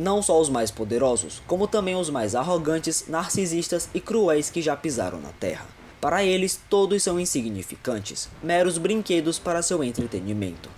Não só os mais poderosos, como também os mais arrogantes, narcisistas e cruéis que já pisaram na Terra. Para eles, todos são insignificantes, meros brinquedos para seu entretenimento.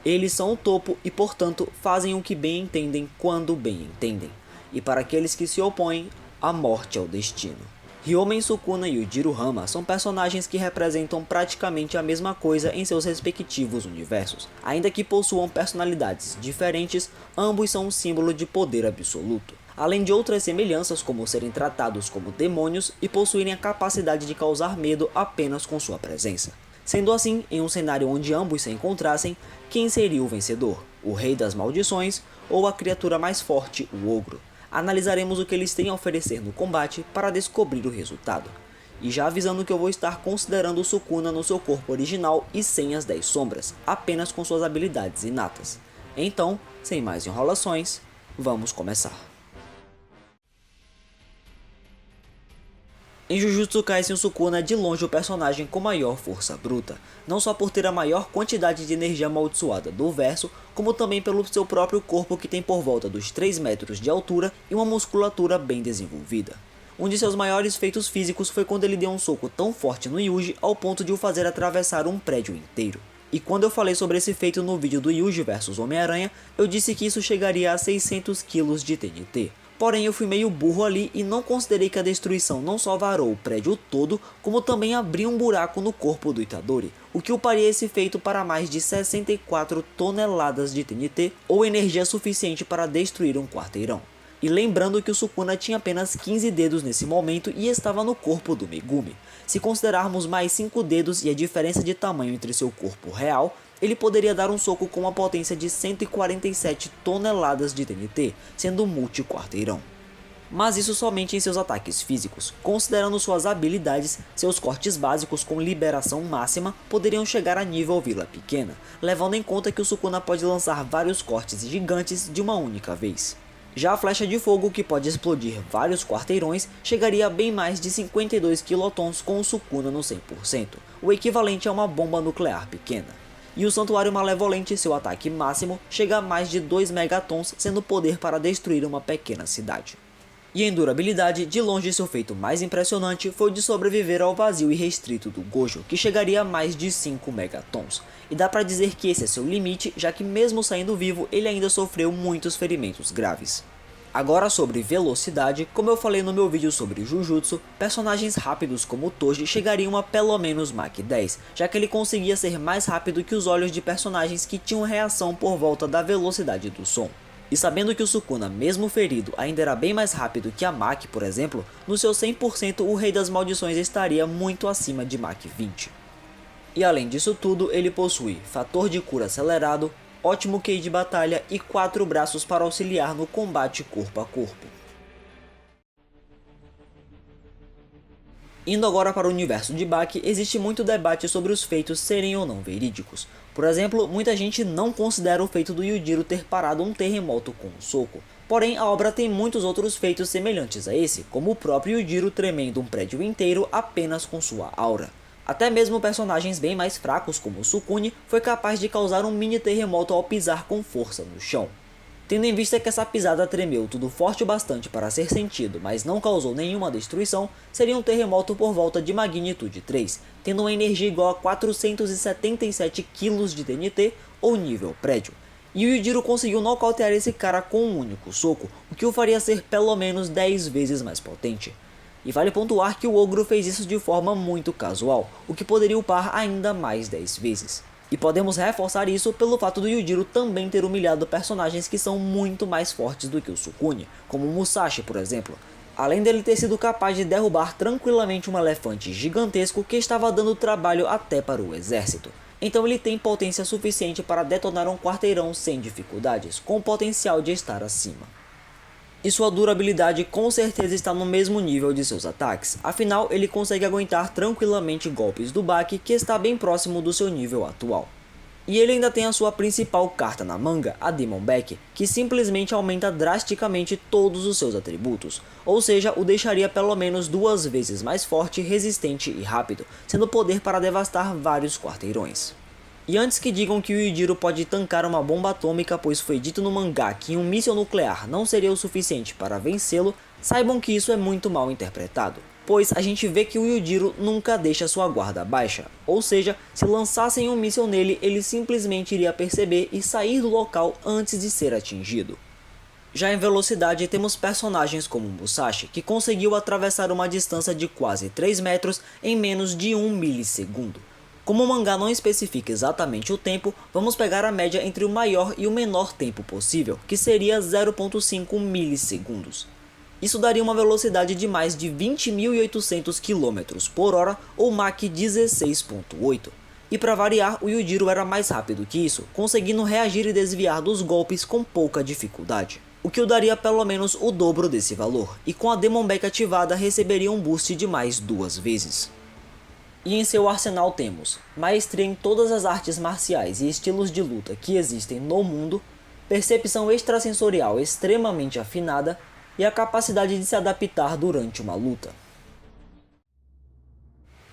Eles são o topo e, portanto, fazem o que bem entendem quando bem entendem. E para aqueles que se opõem, a morte é o destino. Ryomen Sukuna e Yujiro Hama são personagens que representam praticamente a mesma coisa em seus respectivos universos. Ainda que possuam personalidades diferentes, ambos são um símbolo de poder absoluto. Além de outras semelhanças como serem tratados como demônios e possuírem a capacidade de causar medo apenas com sua presença. Sendo assim, em um cenário onde ambos se encontrassem, quem seria o vencedor? O Rei das Maldições ou a criatura mais forte, o Ogro? Analisaremos o que eles têm a oferecer no combate para descobrir o resultado. E já avisando que eu vou estar considerando o Sukuna no seu corpo original e sem as 10 sombras, apenas com suas habilidades inatas. Então, sem mais enrolações, vamos começar. Em Jujutsu Kaisen, o Sukuna é de longe o personagem com maior força bruta, não só por ter a maior quantidade de energia amaldiçoada do verso, como também pelo seu próprio corpo que tem por volta dos 3 metros de altura e uma musculatura bem desenvolvida. Um de seus maiores feitos físicos foi quando ele deu um soco tão forte no Yuji ao ponto de o fazer atravessar um prédio inteiro. E quando eu falei sobre esse feito no vídeo do Yuji vs Homem-Aranha, eu disse que isso chegaria a 600 kg de TNT. Porém eu fui meio burro ali e não considerei que a destruição não só varou o prédio todo, como também abriu um buraco no corpo do Itadori, o que uparia esse feito para mais de 64 toneladas de TNT, ou energia suficiente para destruir um quarteirão. E lembrando que o Sukuna tinha apenas 15 dedos nesse momento e estava no corpo do Megumi. Se considerarmos mais 5 dedos e a diferença de tamanho entre seu corpo real, ele poderia dar um soco com uma potência de 147 toneladas de TNT, sendo multi-quarteirão. Mas isso somente em seus ataques físicos. Considerando suas habilidades, seus cortes básicos com liberação máxima poderiam chegar a nível Vila Pequena, levando em conta que o Sukuna pode lançar vários cortes gigantes de uma única vez. Já a flecha de fogo, que pode explodir vários quarteirões, chegaria a bem mais de 52 quilotons com o Sukuna no 100%, o equivalente a uma bomba nuclear pequena. E o Santuário Malevolente, seu ataque máximo, chega a mais de 2 megatons, sendo poder para destruir uma pequena cidade. E em durabilidade, de longe seu feito mais impressionante foi o de sobreviver ao vazio irrestrito do Gojo, que chegaria a mais de 5 megatons. E dá pra dizer que esse é seu limite, já que mesmo saindo vivo, ele ainda sofreu muitos ferimentos graves. Agora sobre velocidade, como eu falei no meu vídeo sobre Jujutsu, personagens rápidos como Toji chegariam a pelo menos Mach 10, já que ele conseguia ser mais rápido que os olhos de personagens que tinham reação por volta da velocidade do som. E sabendo que o Sukuna, mesmo ferido, ainda era bem mais rápido que a Maki, por exemplo, no seu 100% o Rei das Maldições estaria muito acima de Mach 20. E além disso tudo, ele possui fator de cura acelerado, ótimo QI de batalha e 4 braços para auxiliar no combate corpo a corpo. Indo agora para o universo de Baki, existe muito debate sobre os feitos serem ou não verídicos. Por exemplo, muita gente não considera o feito do Yujiro ter parado um terremoto com um soco. Porém, a obra tem muitos outros feitos semelhantes a esse, como o próprio Yujiro tremendo um prédio inteiro apenas com sua aura. Até mesmo personagens bem mais fracos como o Sukune foi capaz de causar um mini terremoto ao pisar com força no chão. Tendo em vista que essa pisada tremeu tudo forte o bastante para ser sentido, mas não causou nenhuma destruição, seria um terremoto por volta de magnitude 3, tendo uma energia igual a 477 kg de TNT ou nível prédio. E o Yujiro conseguiu nocautear esse cara com um único soco, o que o faria ser pelo menos 10 vezes mais potente. E vale pontuar que o Ogro fez isso de forma muito casual, o que poderia upar ainda mais 10 vezes. E podemos reforçar isso pelo fato do Yujiro também ter humilhado personagens que são muito mais fortes do que o Sukune, como Musashi por exemplo, além dele ter sido capaz de derrubar tranquilamente um elefante gigantesco que estava dando trabalho até para o exército. Então ele tem potência suficiente para detonar um quarteirão sem dificuldades, com o potencial de estar acima. E sua durabilidade com certeza está no mesmo nível de seus ataques, afinal ele consegue aguentar tranquilamente golpes do Baki que está bem próximo do seu nível atual. E ele ainda tem a sua principal carta na manga, a Demon Back, que simplesmente aumenta drasticamente todos os seus atributos, ou seja, o deixaria pelo menos 2 vezes mais forte, resistente e rápido, sendo poder para devastar vários quarteirões. E antes que digam que o Yujiro pode tancar uma bomba atômica, pois foi dito no mangá que um míssil nuclear não seria o suficiente para vencê-lo, saibam que isso é muito mal interpretado, pois a gente vê que o Yujiro nunca deixa sua guarda baixa, ou seja, se lançassem um míssil nele, ele simplesmente iria perceber e sair do local antes de ser atingido. Já em velocidade, temos personagens como Musashi, que conseguiu atravessar uma distância de quase 3 metros em menos de 1 milissegundo. Como o mangá não especifica exatamente o tempo, vamos pegar a média entre o maior e o menor tempo possível, que seria 0,5 milissegundos. Isso daria uma velocidade de mais de 20.800 km por hora ou Mach 16.8. E para variar, o Yujiro era mais rápido que isso, conseguindo reagir e desviar dos golpes com pouca dificuldade, o que o daria pelo menos o dobro desse valor, e com a Demon Back ativada receberia um boost de mais 2 vezes. E em seu arsenal temos maestria em todas as artes marciais e estilos de luta que existem no mundo, percepção extrasensorial extremamente afinada e a capacidade de se adaptar durante uma luta.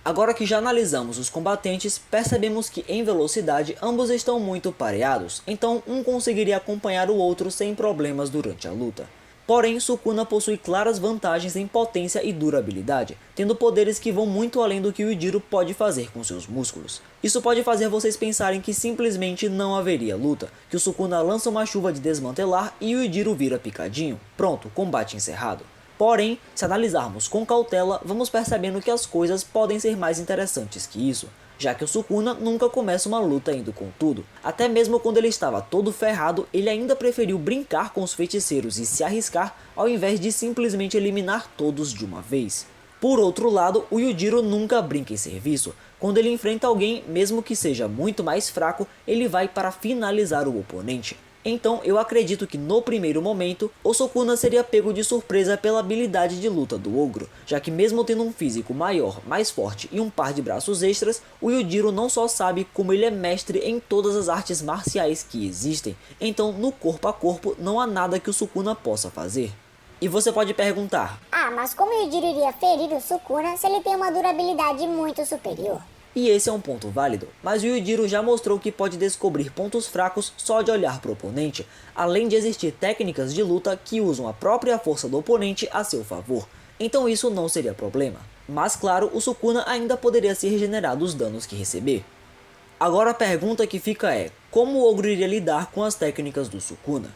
Agora que já analisamos os combatentes, percebemos que em velocidade ambos estão muito pareados, então um conseguiria acompanhar o outro sem problemas durante a luta. Porém, Sukuna possui claras vantagens em potência e durabilidade, tendo poderes que vão muito além do que o Yujiro pode fazer com seus músculos. Isso pode fazer vocês pensarem que simplesmente não haveria luta, que o Sukuna lança uma chuva de desmantelar e o Yujiro vira picadinho. Pronto, combate encerrado. Porém, se analisarmos com cautela, vamos percebendo que as coisas podem ser mais interessantes que isso, já que o Sukuna nunca começa uma luta indo com tudo. Até mesmo quando ele estava todo ferrado, ele ainda preferiu brincar com os feiticeiros e se arriscar, ao invés de simplesmente eliminar todos de uma vez. Por outro lado, o Yujiro nunca brinca em serviço. Quando ele enfrenta alguém, mesmo que seja muito mais fraco, ele vai para finalizar o oponente. Então eu acredito que no primeiro momento, o Sukuna seria pego de surpresa pela habilidade de luta do ogro, já que mesmo tendo um físico maior, mais forte e um par de braços extras, o Yujiro não só sabe como ele é mestre em todas as artes marciais que existem, então no corpo a corpo não há nada que o Sukuna possa fazer. E você pode perguntar, mas como o Yujiro iria ferir o Sukuna se ele tem uma durabilidade muito superior? E esse é um ponto válido, mas o Yujiro já mostrou que pode descobrir pontos fracos só de olhar para o oponente, além de existir técnicas de luta que usam a própria força do oponente a seu favor, então isso não seria problema. Mas claro, o Sukuna ainda poderia se regenerar dos danos que receber. Agora a pergunta que fica é, como o ogro iria lidar com as técnicas do Sukuna?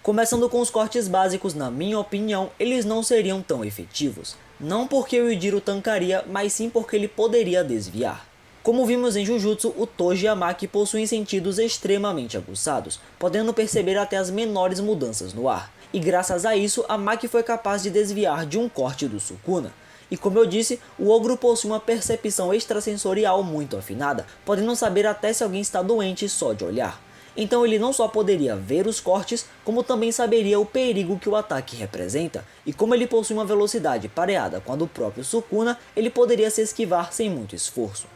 Começando com os cortes básicos, na minha opinião, eles não seriam tão efetivos. Não porque o Yujiro tancaria, mas sim porque ele poderia desviar. Como vimos em Jujutsu, o Toji e a Maki possuem sentidos extremamente aguçados, podendo perceber até as menores mudanças no ar. E graças a isso, a Maki foi capaz de desviar de um corte do Sukuna. E como eu disse, o ogro possui uma percepção extrasensorial muito afinada, podendo saber até se alguém está doente só de olhar. Então ele não só poderia ver os cortes, como também saberia o perigo que o ataque representa, e como ele possui uma velocidade pareada com a do próprio Sukuna, ele poderia se esquivar sem muito esforço.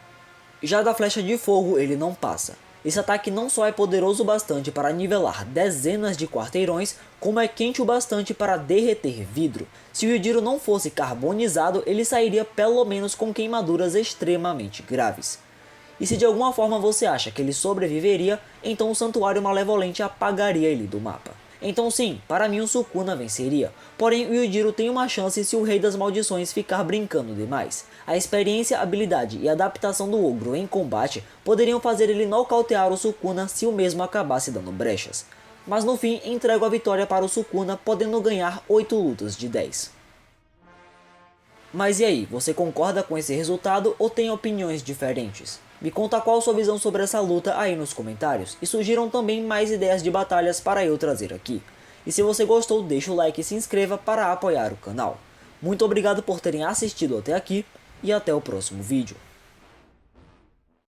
Já da flecha de fogo ele não passa. Esse ataque não só é poderoso o bastante para nivelar dezenas de quarteirões, como é quente o bastante para derreter vidro. Se o Yujiro não fosse carbonizado, ele sairia pelo menos com queimaduras extremamente graves. E se de alguma forma você acha que ele sobreviveria, então o Santuário Malevolente apagaria ele do mapa. Então sim, para mim o Sukuna venceria, porém o Yujiro tem uma chance se o Rei das Maldições ficar brincando demais. A experiência, habilidade e adaptação do ogro em combate poderiam fazer ele nocautear o Sukuna se o mesmo acabasse dando brechas. Mas no fim entrego a vitória para o Sukuna, podendo ganhar 8 lutas de 10. Mas e aí, você concorda com esse resultado ou tem opiniões diferentes? Me conta qual sua visão sobre essa luta aí nos comentários e sugiram também mais ideias de batalhas para eu trazer aqui. E se você gostou, deixa o like e se inscreva para apoiar o canal. Muito obrigado por terem assistido até aqui e até o próximo vídeo.